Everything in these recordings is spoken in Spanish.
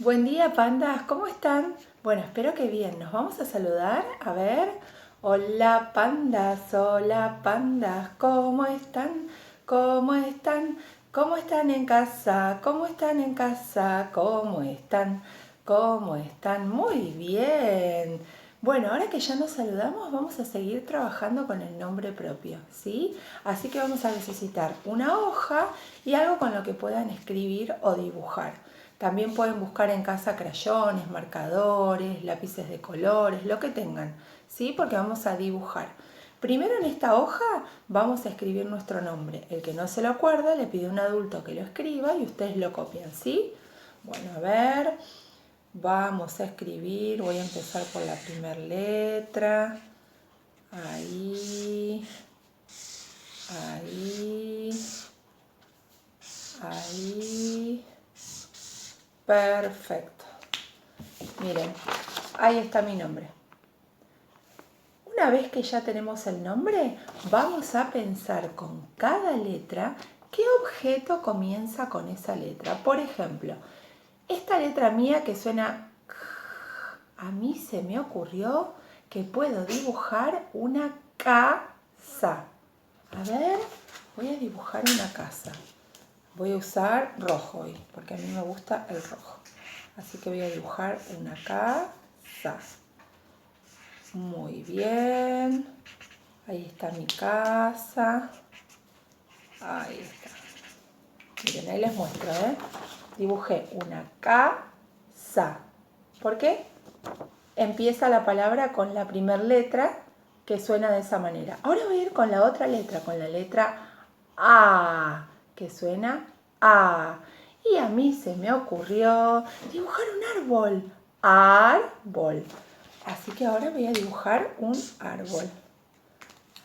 Buen día, pandas, ¿cómo están? Bueno, espero que bien. Nos vamos a saludar. A ver. Hola, pandas, ¿cómo están? ¿Cómo están? ¿Cómo están en casa? ¿Cómo están en casa? ¿Cómo están? ¿Cómo están? Muy bien. Bueno, ahora que ya nos saludamos, vamos a seguir trabajando con el nombre propio, ¿sí? Así que vamos a necesitar una hoja y algo con lo que puedan escribir o dibujar. También pueden buscar en casa crayones, marcadores, lápices de colores, lo que tengan, ¿sí? Porque vamos a dibujar. Primero en esta hoja vamos a escribir nuestro nombre. El que no se lo acuerda le pide a un adulto que lo escriba y ustedes lo copian, ¿sí? Bueno, a ver, vamos a escribir, voy a empezar por la primera letra. Ahí, ahí, ahí. Perfecto. Miren, ahí está mi nombre. Una vez que ya tenemos el nombre, vamos a pensar con cada letra qué objeto comienza con esa letra. Por ejemplo, esta letra mía que suena a mí se me ocurrió que puedo dibujar una casa. A ver, voy a dibujar una casa. Voy a usar rojo hoy, porque a mí me gusta el rojo. Así que voy a dibujar una casa. Muy bien. Ahí está mi casa. Ahí está. Miren, ahí les muestro, ¿eh? Dibujé una casa. ¿Por qué? Empieza la palabra con la primera letra que suena de esa manera. Ahora voy a ir con la otra letra, con la letra A, que suena A. Y a mí se me ocurrió dibujar un árbol. Árbol. Así que ahora voy a dibujar un árbol.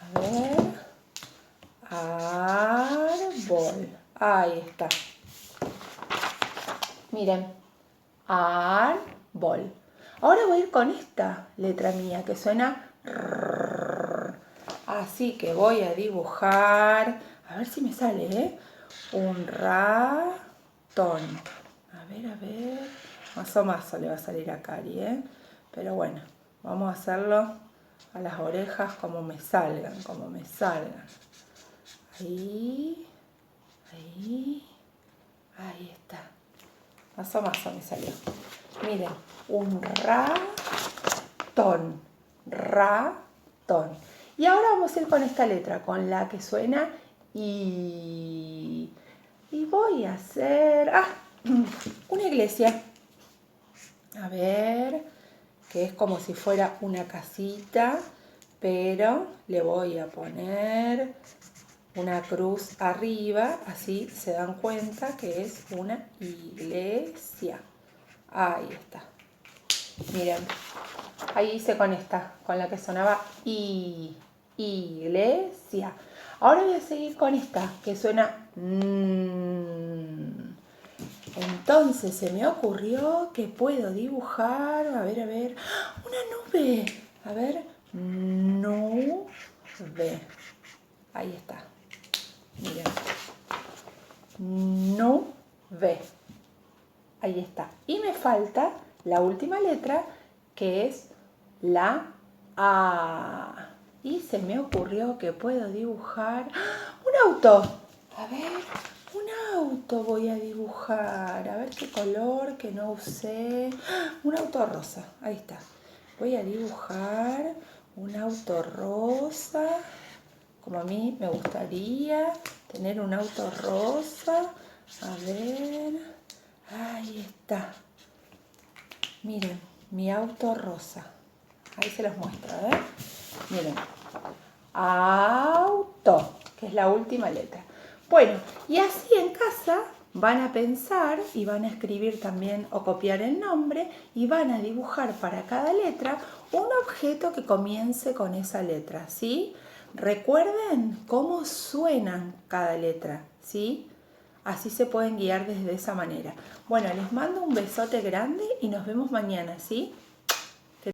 A ver. Árbol. Ahí está. Miren. Árbol. Ahora voy a ir con esta letra mía que suena R. Así que voy a dibujar. A ver si me sale, ¿eh? Un ratón. A ver. Más o menos le va a salir a Cari, ¿eh? Pero bueno, vamos a hacerlo a las orejas como me salgan. Ahí está. Más o menos me salió. Miren, un ratón. Y ahora vamos a ir con esta letra, con la que suena I. Y voy a hacer una iglesia. A ver, que es como si fuera una casita, pero le voy a poner una cruz arriba, así se dan cuenta que es una iglesia. Ahí está. Miren, ahí hice con esta, con la que sonaba I, iglesia. Ahora voy a seguir con esta, que suena Entonces se me ocurrió que puedo dibujar, a ver, una nube. A ver, nube. Ahí está. Miren. Nube. Ahí está. Y me falta la última letra, que es la A. Y se me ocurrió que puedo dibujar un auto. A ver, un auto voy a dibujar. A ver qué color que no usé. Un auto rosa. Ahí está. Voy a dibujar un auto rosa. Como a mí me gustaría tener un auto rosa. A ver. Ahí está. Miren, mi auto rosa. Ahí se los muestro, ¿eh? Miren. Auto, que es la última letra. Bueno, y así en casa van a pensar y van a escribir también o copiar el nombre y van a dibujar para cada letra un objeto que comience con esa letra, ¿sí? Recuerden cómo suenan cada letra, ¿sí? Así se pueden guiar desde esa manera. Bueno, les mando un besote grande y nos vemos mañana, ¿sí?